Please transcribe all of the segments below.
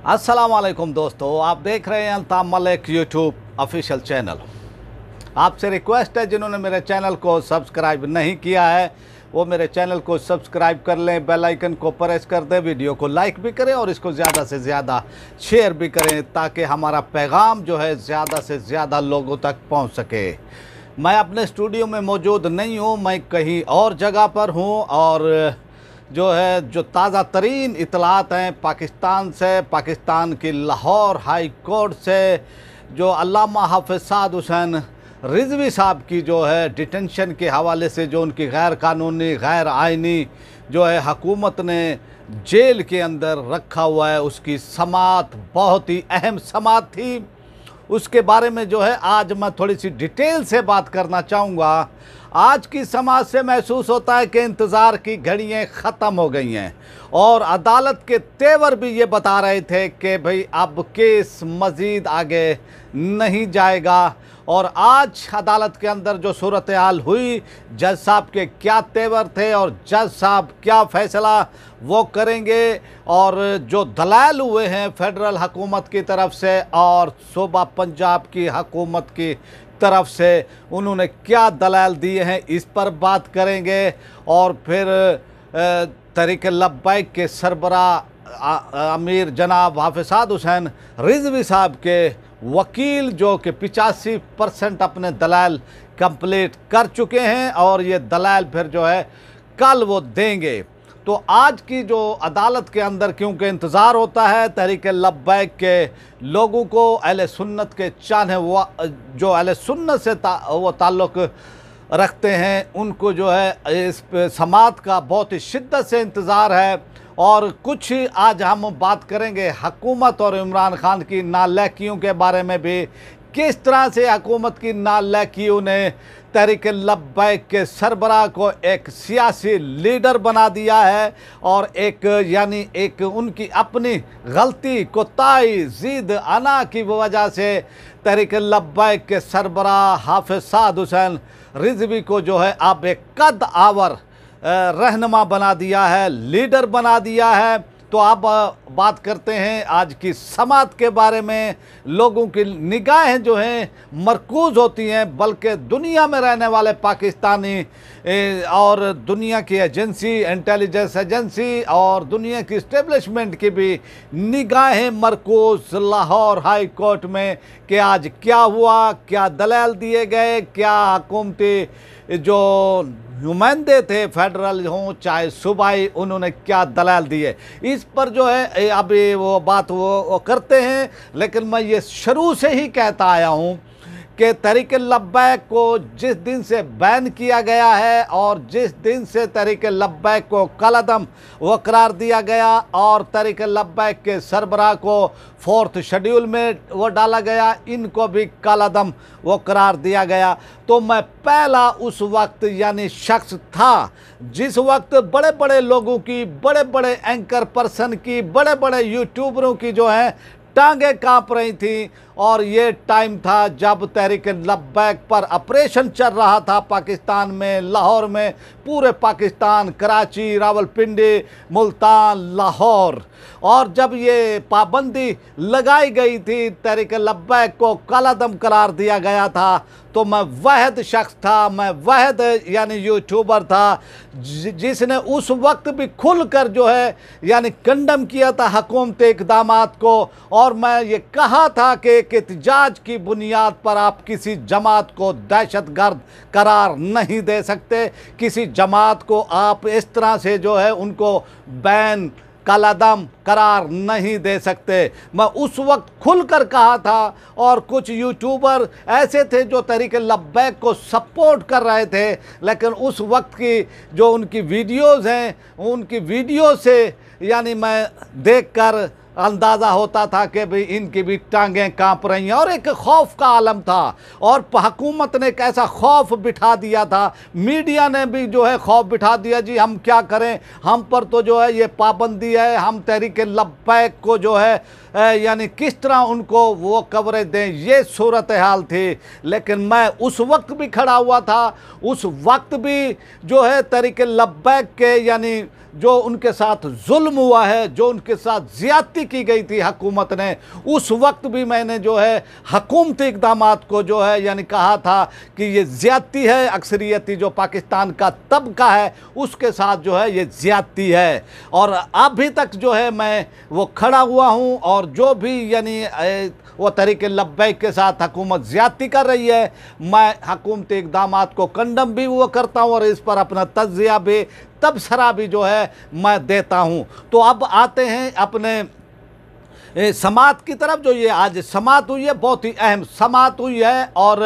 अस्सलाम वालेकुम दोस्तों, आप देख रहे हैं Altaf Malik YouTube official channel. आपसे रिक्वेस्ट है जिन्होंने मेरे चैनल को सब्सक्राइब नहीं किया है वो मेरे चैनल को सब्सक्राइब कर लें, बेल आइकन को प्रेस कर दें, वीडियो को लाइक भी करें और इसको ज़्यादा से ज़्यादा शेयर भी करें ताकि हमारा पैगाम जो है ज़्यादा से ज़्यादा लोगों तक पहुंच सके। मैं अपने स्टूडियो में मौजूद नहीं हूं, मैं कहीं और जगह पर हूं और जो ताज़ा तरीन इतलात हैं पाकिस्तान से, पाकिस्तान की लाहौर हाई कोर्ट से, जो अल्लामा हाफिज़ साद हुसैन रिजवी साहब की जो है डिटेंशन के हवाले से जो उनकी गैर कानूनी गैर आइनी जो है हुकूमत ने जेल के अंदर रखा हुआ है, उसकी समाअत बहुत ही अहम समाअत थी। उसके बारे में जो है आज मैं थोड़ी सी डिटेल से बात करना चाहूँगा। आज की समाज से महसूस होता है कि इंतज़ार की घड़ियाँ ख़त्म हो गई हैं और अदालत के तेवर भी ये बता रहे थे कि भाई अब केस मज़ीद आगे नहीं जाएगा। और आज अदालत के अंदर जो सूरत हाल हुई, जज साहब के क्या तेवर थे और जज साहब क्या फ़ैसला वो करेंगे और जो दलाल हुए हैं फेडरल हुकूमत की तरफ से और सूबा पंजाब की हुकूमत की तरफ से उन्होंने क्या दलाल दिए हैं इस पर बात करेंगे। और फिर तहरीक लब्बैक के सरबरा अमीर जनाब हाफिज़ साद हुसैन रिजवी साहब के वकील जो कि 85% अपने दलाल कंप्लीट कर चुके हैं और ये दलाल फिर जो है कल वो देंगे। तो आज की जो अदालत के अंदर क्योंकि इंतज़ार होता है तहरीक लब्बैक के लोगों को, अहले सुन्नत के चाहने जो अहले सुन्नत से वो ताल्लुक़ रखते हैं उनको जो है इस समाअत का बहुत ही शिद्दत से इंतज़ार है। और कुछ आज हम बात करेंगे हुकूमत और इमरान खान की नालायकियों के बारे में भी, किस तरह से हुकूमत की नालायकियों ने तहरीक लब्बैक के सरबराह को एक सियासी लीडर बना दिया है और एक उनकी अपनी गलती कोताही ज़िद अना की वजह से तहरीक लब्बैक के सरबराह हाफिज़ साद हुसैन रिजवी को जो है अब एक कद आवर रहनुमा बना दिया है, लीडर बना दिया है। तो आप बात करते हैं आज की समाअत के बारे में। लोगों की निगाहें जो हैं मरकूज़ होती हैं, बल्कि दुनिया में रहने वाले पाकिस्तानी और दुनिया की एजेंसी, इंटेलिजेंस एजेंसी और दुनिया की इस्टेब्लिशमेंट की भी निगाहें मरकूज़ लाहौर हाई कोर्ट में कि आज क्या हुआ, क्या दलाल दिए गए, क्या हुकूमती जो नुमाइंदे थे फेडरल हों चाहे सूबाई, उन्होंने क्या दलाल दिए इस पर जो है अभी वो बात वो करते हैं। लेकिन मैं ये शुरू से ही कहता आया हूँ कि तहरीक लब्बैक को जिस दिन से बैन किया गया है और जिस दिन से तहरीक लब्बैक को कलअदम वो करार दिया गया और तहरीक लब्बैक के सरबराह को 4th शेड्यूल में वो डाला गया, इनको भी कलअदम वो करार दिया गया। तो मैं पहला उस वक्त यानी शख्स था जिस वक्त बड़े बड़े लोगों की, बड़े बड़े एंकर पर्सन की, बड़े बड़े यूट्यूबरों की जो है टांगें कांप रही थी। और ये टाइम था जब तहरीक लब्बैक पर ऑपरेशन चल रहा था पाकिस्तान में, लाहौर में, पूरे पाकिस्तान, कराची, रावलपिंडी, मुल्तान, लाहौर। और जब ये पाबंदी लगाई गई थी, तहरीक लब्बैक को कलअदम करार दिया गया था, तो मैं वाहिद शख्स था, मैं वाहिद यानी यूट्यूबर था जिसने उस वक्त भी खुलकर जो है यानी कंडम किया था हुकूमती इक़दामात को। और मैं ये कहा था कि एहतजाज की बुनियाद पर आप किसी जमात को दहशतगर्द करार नहीं दे सकते, किसी जमात को आप इस तरह से जो है उनको बैन कलअदम करार नहीं दे सकते। मैं उस वक्त खुलकर कहा था और कुछ यूट्यूबर ऐसे थे जो तहरीक लब्बैक को सपोर्ट कर रहे थे, लेकिन उस वक्त की जो उनकी वीडियोज़ हैं उनकी वीडियो से यानी मैं देखकर अंदाज़ा होता था कि भाई इनकी भी टांगें कांप रही हैं और एक खौफ का आलम था। और हुकूमत ने एक ऐसा खौफ बिठा दिया था, मीडिया ने भी जो है खौफ बिठा दिया, जी हम क्या करें, हम पर तो जो है ये पाबंदी है, हम तहरीक लब्बैक को जो है यानी किस तरह उनको वो कवरेज दें, ये सूरत हाल थी। लेकिन मैं उस वक्त भी खड़ा हुआ था, उस वक्त भी जो है तहरीक लब्बैक के यानी जो उनके साथ जुल्म हुआ है, जो उनके साथ ज़्यादती की गई थी हुकूमत ने, उस वक्त भी मैंने जो है हुकूमती इक़दामात को जो है यानी कहा था कि ये ज़्यादती है, अक्सरियती जो पाकिस्तान का तबका है उसके साथ जो है ये ज़्यादती है। और अभी तक जो है मैं वो खड़ा हुआ हूँ, और जो भी यानी वो तरीके लब्बैक के साथ हुकूमत ज़्यादती कर रही है, मैं हुकूमती इक़दामात को कंडम भी वो करता हूँ और इस पर अपना तज्ज़िया भी, तबसरा भी जो है मैं देता हूँ। तो अब आते हैं अपने समात की तरफ। जो ये आज समात हुई है, बहुत ही अहम समात हुई है, और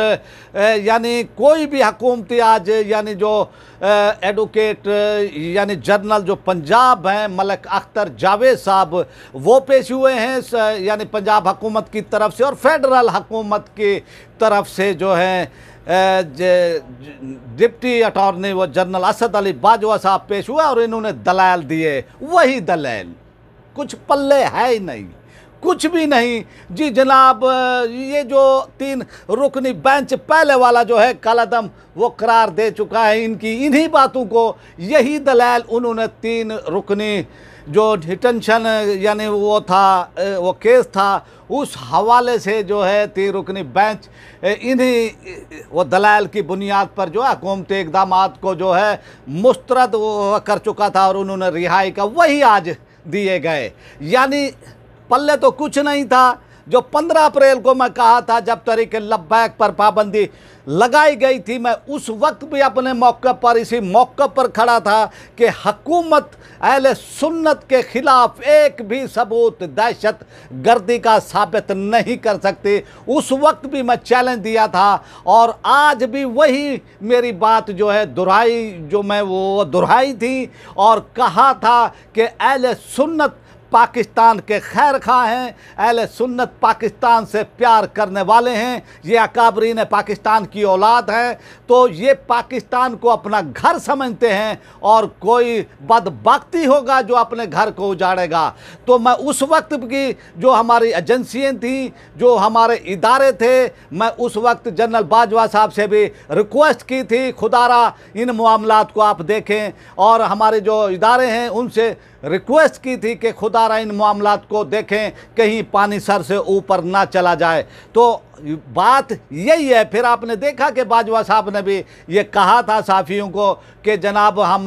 यानी कोई भी हुकूमती आज यानी जो एडवोकेट यानी जनरल जो पंजाब हैं मलिक अख्तर जावेद साहब, वो पेश हुए हैं यानी पंजाब हुकूमत की तरफ से और फेडरल हुकूमत की तरफ से जो है डिप्टी अटॉर्नी वो जनरल असद अली बाजवा साहब पेश हुए, और इन्होंने दलाल दिए, वही दलाल, कुछ पल्ले है ही नहीं, कुछ भी नहीं जी जनाब। ये जो 3 रुकनी बेंच पहले वाला जो है कलअदम वो करार दे चुका है इनकी इन्हीं बातों को, यही दलाल उन्होंने 3 रुकनी जो डिटेंशन यानी वो था, वो केस था, उस हवाले से जो है 3 रुकनी बेंच इन्हीं वो दलाल की बुनियाद पर जो है हुकूमती इक़दामात को जो है मुस्तरद कर चुका था, और उन्होंने रिहाई का वही आज दिए गए। यानी पल्ले तो कुछ नहीं था। जो 15 अप्रैल को मैं कहा था जब तहरीक लब्बैक पर पाबंदी लगाई गई थी, मैं उस वक्त भी अपने मौके पर इसी मौके पर खड़ा था कि हुकूमत अहले सुन्नत के ख़िलाफ़ एक भी सबूत दहशत गर्दी का साबित नहीं कर सकती। उस वक्त भी मैं चैलेंज दिया था, और आज भी वही मेरी बात जो है दोहराई, जो मैं वो दोहराई थी और कहा था कि अहले सुन्नत पाकिस्तान के खैर खा हैं, अहले सुन्नत पाकिस्तान से प्यार करने वाले हैं, ये अकाबरीन पाकिस्तान की औलाद हैं, तो ये पाकिस्तान को अपना घर समझते हैं, और कोई बदबख्ती होगा जो अपने घर को उजाड़ेगा। तो मैं उस वक्त की जो हमारी एजेंसियाँ थी, जो हमारे इदारे थे, मैं उस वक्त जनरल बाजवा साहब से भी रिक्वेस्ट की थी, खुदारा इन मामलात को आप देखें, और हमारे जो इदारे हैं उनसे रिक्वेस्ट की थी कि खुदारा इन मामलात को देखें, कहीं पानी सर से ऊपर ना चला जाए। तो बात यही है। फिर आपने देखा कि बाजवा साहब ने भी ये कहा था साफ़ियों को कि जनाब हम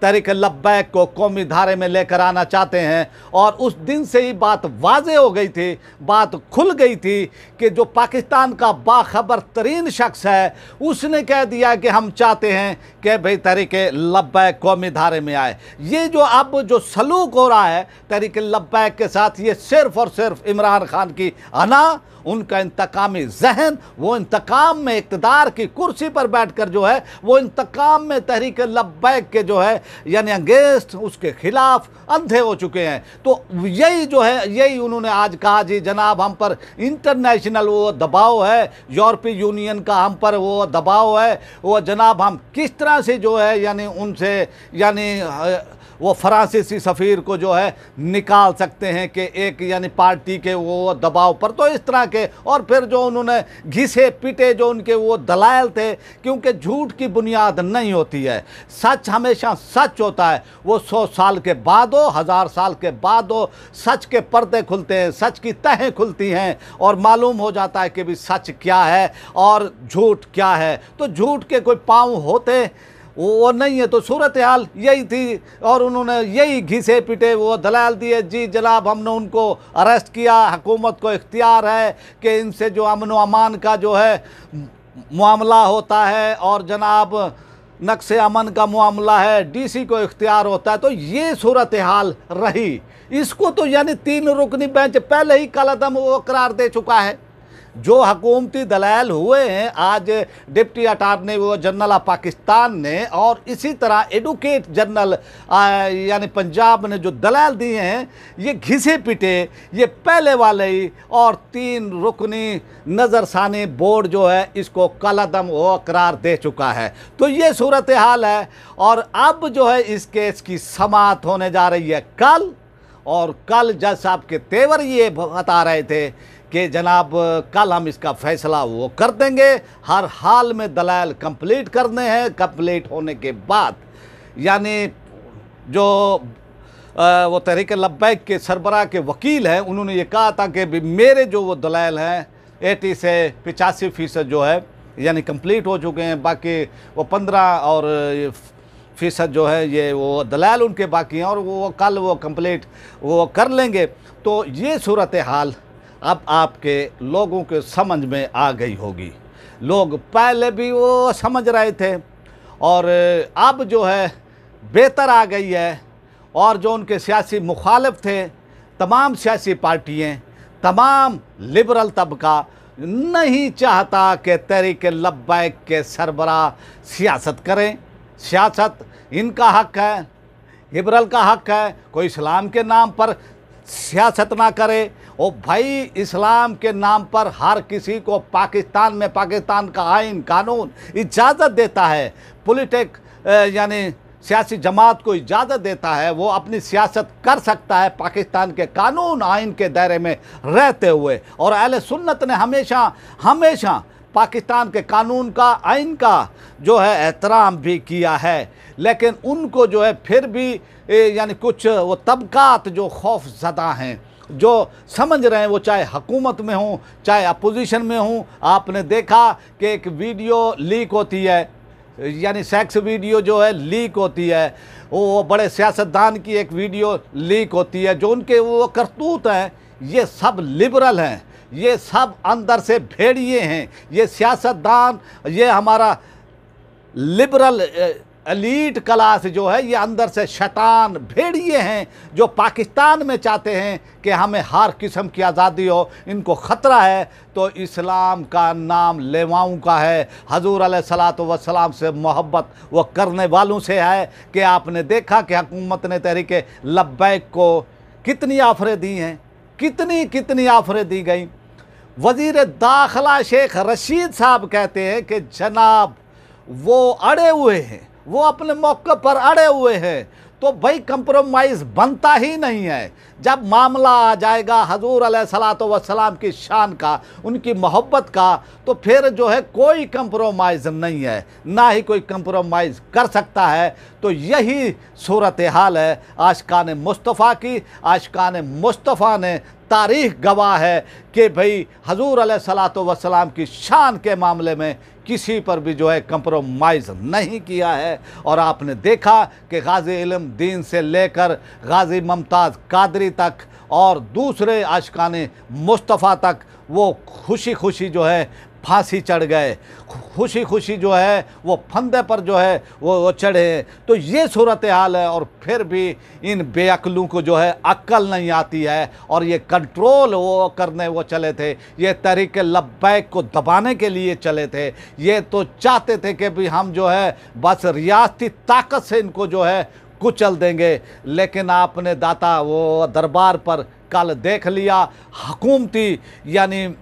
तहरीक लब्बैक को कौमी धारे में लेकर आना चाहते हैं, और उस दिन से ही बात वाज़े हो गई थी, बात खुल गई थी कि जो पाकिस्तान का बाखबर तरीन शख्स है उसने कह दिया कि हम चाहते हैं कि भाई तहरीक लब्बैक कौमी धारे में आए। ये जो अब जो सलूक हो रहा है तहरीक लब्बैक के साथ, ये सिर्फ़ और सिर्फ इमरान खान की अना, उनका इंतकामी जहन, वो इंतकाम में इक़्तिदार की कुर्सी पर बैठकर जो है वो इंतकाम में तहरीक लब्बैक के जो है यानी अगेंस्ट उसके ख़िलाफ़ अंधे हो चुके हैं। तो यही जो है यही उन्होंने आज कहा जी जनाब हम पर इंटरनेशनल वो दबाव है, यूरोपीय यूनियन का हम पर वो दबाव है, वो जनाब हम किस तरह से जो है यानी उनसे यानी वो फ्रांसीसी सफ़ीर को जो है निकाल सकते हैं कि एक यानी पार्टी के वो दबाव पर। तो इस तरह के, और फिर जो उन्होंने घिसे पिटे जो उनके वो दलाल थे, क्योंकि झूठ की बुनियाद नहीं होती है, सच हमेशा सच होता है। वो 100 साल के बाद हो, 1000 साल के बाद हो, सच के पर्दे खुलते हैं, सच की तहें खुलती हैं, और मालूम हो जाता है कि भी सच क्या है और झूठ क्या है। तो झूठ के कोई पाँव होते वो नहीं है। तो सूरत हाल यही थी, और उन्होंने यही घिसे पिटे वो दलाल दिए जी जनाब हमने उनको अरेस्ट किया, हुकूमत को इख्तियार है कि इनसे जो अमन व अमान का जो है मामला होता है, और जनाब नक्शे अमन का मामला है डीसी को इख्तियार होता है। तो ये सूरत हाल रही। इसको तो यानी 3 रुकनी बेंच पहले ही कलअदम वो करार दे चुका है। जो हुकूमती दलाल हुए हैं आज डिप्टी अटॉर्नी वो जनरल ऑफ पाकिस्तान ने, और इसी तरह एडवोकेट जनरल यानी पंजाब ने जो दलाल दिए हैं, ये घिसे पिटे ये पहले वाले ही, और 3 रुकनी नज़रसानी बोर्ड जो है इसको कलअदम वो करार दे चुका है। तो ये सूरत हाल है, और अब जो है इस केस की समाअत होने जा रही है कल, और कल जज साहब के तेवर ये बता रहे थे कि जनाब कल हम इसका फ़ैसला वो कर देंगे। हर हाल में दलाल कंप्लीट करने हैं, कंप्लीट होने के बाद यानी जो वो तहरीक लब्बैक के सरबराह के वकील हैं, उन्होंने ये कहा था कि मेरे जो वो दलाइल हैं 80 से 85% जो है यानी कंप्लीट हो चुके हैं, बाकी वो 15% जो है ये वो दलाइल उनके बाकी हैं और वो कल वो कंप्लीट वो कर लेंगे। तो ये सूरत हाल अब आपके लोगों के समझ में आ गई होगी। लोग पहले भी वो समझ रहे थे और अब जो है बेहतर आ गई है, और जो उनके सियासी मुखालिफ थे, तमाम सियासी पार्टियाँ, तमाम लिबरल तबका नहीं चाहता कि तहरीक लब्बैक के सरबराह सियासत करें। सियासत इनका हक़ है, लिबरल का हक़ है, कोई इस्लाम के नाम पर सियासत ना करे। और भाई इस्लाम के नाम पर हर किसी को पाकिस्तान में पाकिस्तान का आइन कानून इजाज़त देता है, पॉलिटिक यानी सियासी जमात को इजाज़त देता है, वो अपनी सियासत कर सकता है पाकिस्तान के कानून आइन के दायरे में रहते हुए। और अहले सुन्नत ने हमेशा पाकिस्तान के कानून का, आइन का जो है एहतराम भी किया है। लेकिन उनको जो है फिर भी यानी कुछ वो तबकात जो खौफ ज़दा हैं, जो समझ रहे हैं, वो चाहे हुकूमत में हों चाहे अपोजिशन में हों। आपने देखा कि एक वीडियो लीक होती है, यानी सेक्स वीडियो जो है लीक होती है, वो बड़े सियासतदान की एक वीडियो लीक होती है, जो उनके वो करतूत हैं, ये सब लिबरल हैं, ये सब अंदर से भेड़िए हैं। ये सियासतदान, ये हमारा लिबरल एलीट क्लास जो है, ये अंदर से शैतान भेड़िए हैं, जो पाकिस्तान में चाहते हैं कि हमें हर किस्म की आज़ादी हो। इनको ख़तरा है तो इस्लाम का नाम लेवाओं का है, हजूर अलैहिस्सलातु वस्सलाम से मोहब्बत वो करने वालों से है। कि आपने देखा कि हुकूमत ने तहरीक लब्बैक को कितनी ऑफरें दी हैं, कितनी ऑफरें दी गई। वज़ीर दाखिला शेख रशीद साहब कहते हैं कि जनाब वो अड़े हुए हैं, वो अपने मौके पर अड़े हुए हैं। तो भाई कंप्रोमाइज़ बनता ही नहीं है। जब मामला आ जाएगा हजूर अलैहिस्सलातु वस्सलाम की शान का, उनकी मोहब्बत का, तो फिर जो है कोई कंप्रोमाइज़ नहीं है, ना ही कोई कंप्रोमाइज़ कर सकता है। तो यही सूरत हाल है आशिकान मुस्तफ़ा की। आशिकान मुस्तफ़ा ने तारीख़ गवाह है कि भाई हजूर अलैहिस्सलातु वस्सलाम की शान के मामले में किसी पर भी जो है कंप्रोमाइज़ नहीं किया है। और आपने देखा कि गाज़ी इल्म दीन से लेकर गाज़ी मुमताज़ कादरी तक और दूसरे आशिकाने मुस्तफ़ा तक वो खुशी जो है फांसी चढ़ गए, खुशी जो है वो फंदे पर जो है वो चढ़े। तो ये सूरत हाल है। और फिर भी इन बेअक्लों को जो है अक्ल नहीं आती है, और ये कंट्रोल वो करने वो चले थे, ये तहरीक लब्बैक को दबाने के लिए चले थे। ये तो चाहते थे कि भी हम जो है बस रियासती ताकत से इनको जो है कुचल देंगे। लेकिन आपने दाता वो दरबार पर कल देख लिया हुकूमती यानी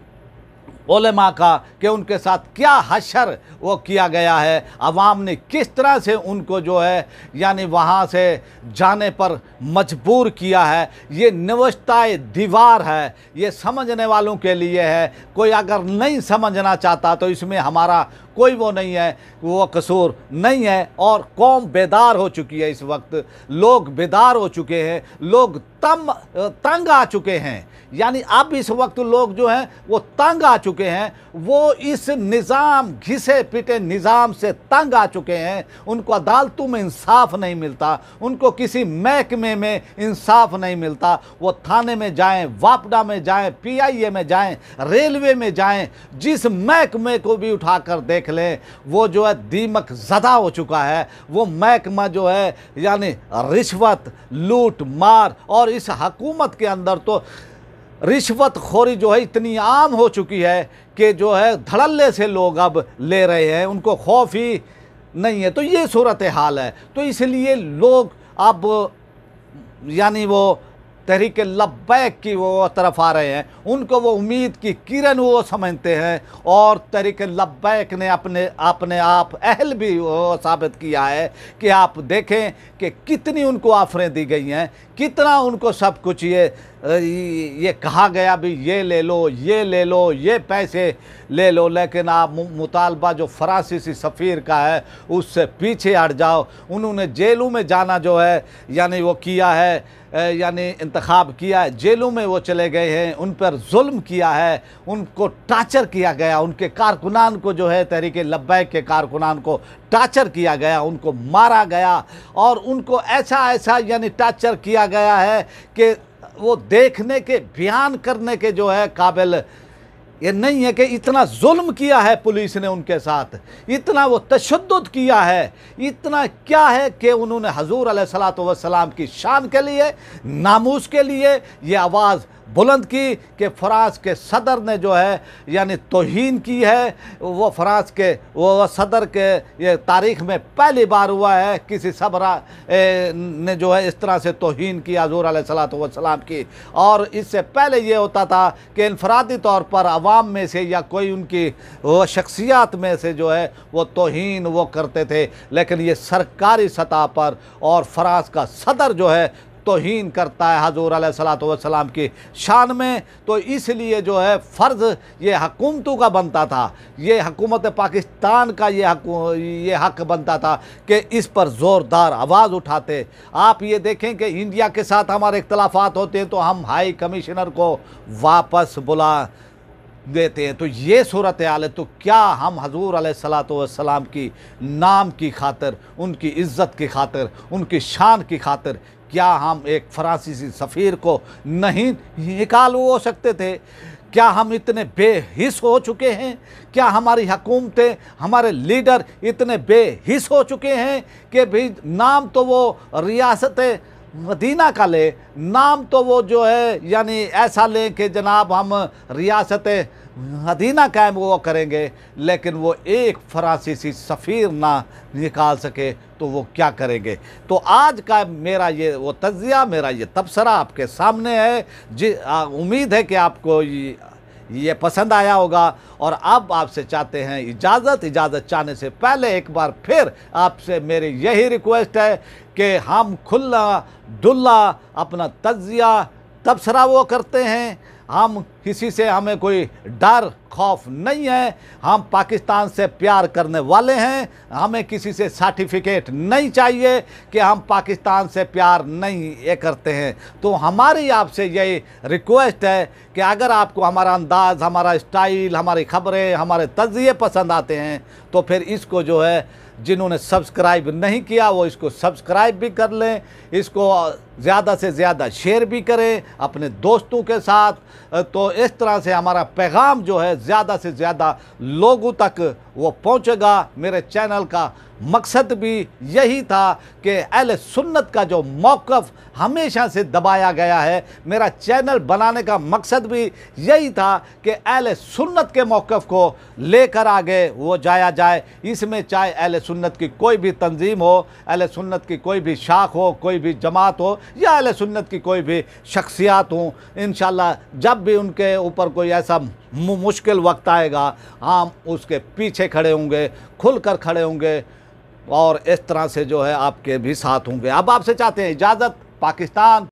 उलेमा का कि उनके साथ क्या हशर वो किया गया है। अवाम ने किस तरह से उनको जो है यानी वहाँ से जाने पर मजबूर किया है। ये नवश्ताए दीवार है, ये समझने वालों के लिए है। कोई अगर नहीं समझना चाहता तो इसमें हमारा कोई वो नहीं है, वो कसूर नहीं है। और कौम बेदार हो चुकी है, इस वक्त लोग बेदार हो चुके हैं, लोग तंग आ चुके हैं। यानी अब इस वक्त लोग जो हैं वो तंग आ चुके हैं, वो इस निज़ाम घिसे पिटे निज़ाम से तंग आ चुके हैं। उनको अदालतों में इंसाफ नहीं मिलता, उनको किसी महकमे में इंसाफ नहीं मिलता। वो थाने में जाएं, वापडा में जाएं, PIA में जाएं, रेलवे में जाएं, जिस महकमे को भी उठाकर देख लें वो जो है दीमक ज़दा हो चुका है। वो महकमा जो है यानी रिश्वत, लूट मार, और इस हुकूमत के अंदर तो रिश्वत खोरी जो है इतनी आम हो चुकी है कि जो है धड़ल्ले से लोग अब ले रहे हैं, उनको खौफ ही नहीं है। तो ये सूरत हाल है। तो इसलिए लोग अब यानी वो तहरीक लब्बैक की वो तरफ आ रहे हैं, उनको वो उम्मीद की किरण वो समझते हैं। और तहरीक लब्बैक ने अपने आप अहल भी वो साबित किया है कि आप देखें कि कितनी उनको ऑफरें दी गई हैं, कितना उनको सब कुछ ये یہ کہا گیا بھی یہ لے لو، یہ لے لو، یہ پیسے لے لو، لیکن آپ مطالبہ جو فرانسیسی سفیر کا ہے اس سے پیچھے ہٹ جاؤ۔ انہوں نے جیلوں میں جانا جو ہے یعنی وہ کیا ہے، یعنی انتخاب کیا ہے، جیلوں میں وہ چلے گئے ہیں، ان پر ظلم کیا ہے، ان کو ٹارچر کیا گیا، ان کے کارکنان کو جو ہے تحریک لبیک کے کارکنان کو ٹارچر کیا گیا، ان کو مارا گیا، اور ان کو ایسا یعنی ٹارچر کیا گیا ہے کہ وہ دیکھنے کے، بیان کرنے کے جو ہے قابل یہ نہیں ہے کہ اتنا ظلم کیا ہے پولیس نے ان کے ساتھ، اتنا وہ تشدد کیا ہے، اتنا کیا ہے کہ انہوں نے حضور علیہ السلام کی شان کے لیے، ناموس کے لیے یہ آواز بلند کی کہ فرانس کے صدر نے جو ہے یعنی توہین کی ہے۔ وہ فرانس کے وہ صدر کے یہ تاریخ میں پہلی بار ہوا ہے کسی صدر نے جو ہے اس طرح سے توہین کی حضور علیہ السلام کی، اور اس سے پہلے یہ ہوتا تھا کہ انفرادی طور پر عوام میں سے یا کوئی ان کی وہ شخصیات میں سے جو ہے وہ توہین وہ کرتے تھے، لیکن یہ سرکاری سطح پر اور فرانس کا صدر جو ہے توہین کرتا ہے حضور علیہ السلام کی شان میں، تو اس لیے جو ہے فرض یہ حکومتوں کا بنتا تھا، یہ حکومت پاکستان کا یہ حق بنتا تھا کہ اس پر زوردار آواز اٹھاتے۔ آپ یہ دیکھیں کہ انڈیا کے ساتھ ہمارے اختلافات ہوتے ہیں تو ہم ہائی کمشنر کو واپس بلا دیتے ہیں، تو یہ صورتحال ہے، تو کیا ہم حضور علیہ السلام کی نام کی خاطر، ان کی عزت کی خاطر، ان کی شان کی خاطر کیا ہم ایک فرانسیسی سفیر کو نہیں نکال ہو سکتے تھے؟ کیا ہم اتنے بے حس ہو چکے ہیں؟ کیا ہماری حکومتیں، ہمارے لیڈر اتنے بے حس ہو چکے ہیں کہ بھی نام تو وہ ریاست مدینہ کا لے، نام تو وہ جو ہے یعنی ایسا لیں کہ جناب ہم ریاست مدینہ قائم وہ کریں گے، لیکن وہ ایک فرانسیسی سفیر نہ نکال سکے تو وہ کیا کریں گے؟ تو آج کا میرا یہ وہ تجزیہ، میرا یہ تبصرہ آپ کے سامنے ہے، امید ہے کہ آپ کو یہ پسند آیا ہوگا، اور اب آپ سے چاہتے ہیں اجازت چاہنے سے پہلے ایک بار پھر آپ سے میری یہی ریکویسٹ ہے کہ ہم کھلا ڈلا اپنا تجزیہ تبصرہ وہ کرتے ہیں، ہم کسی سے ہمیں کوئی ڈر خوف نہیں ہے، ہم پاکستان سے پیار کرنے والے ہیں، ہمیں کسی سے سرٹیفکیٹ نہیں چاہیے کہ ہم پاکستان سے پیار نہیں یہ کرتے ہیں۔ تو ہماری آپ سے یہی ریکویسٹ ہے کہ اگر آپ کو ہمارا انداز، ہمارا اسٹائل، ہماری خبریں، ہمارے تجزیے پسند آتے ہیں تو پھر اس کو جو ہے جنہوں نے سبسکرائب نہیں کیا وہ اس کو سبسکرائب بھی کر لیں، اس کو زیادہ سے زیادہ شیئر بھی کریں اپنے دوستوں کے ساتھ، تو اس طرح سے ہمارا پیغام جو ہے زیادہ سے زیادہ لوگوں تک وہ پہنچے گا۔ میرے چینل کا مقصد بھی یہی تھا کہ اہل سنت کا جو موقف ہمیشہ سے دبایا گیا ہے، میرا چینل بنانے کا مقصد بھی یہی تھا کہ اہل سنت کے موقف کو لے کر آگے وہ جایا جائے۔ اس میں چاہے اہل سنت کی کوئی بھی تنظیم ہو، اہل سنت کی کوئی بھی شاخ ہو، کوئی بھی جماعت ہو، یا اہل سنت کی کوئی بھی شخصیات ہوں، انشاءاللہ جب بھی ان کے اوپر کوئی ایسا مشکل وقت آئے گا ہم اس کے پیچھے کھڑے ہوں گے، کھل کر کھڑے ہوں گے، اور اس طرح سے جو ہے آپ کے بھی ساتھ ہوں گے۔ اب آپ سے چاہتے ہیں اجازت۔ پاکستان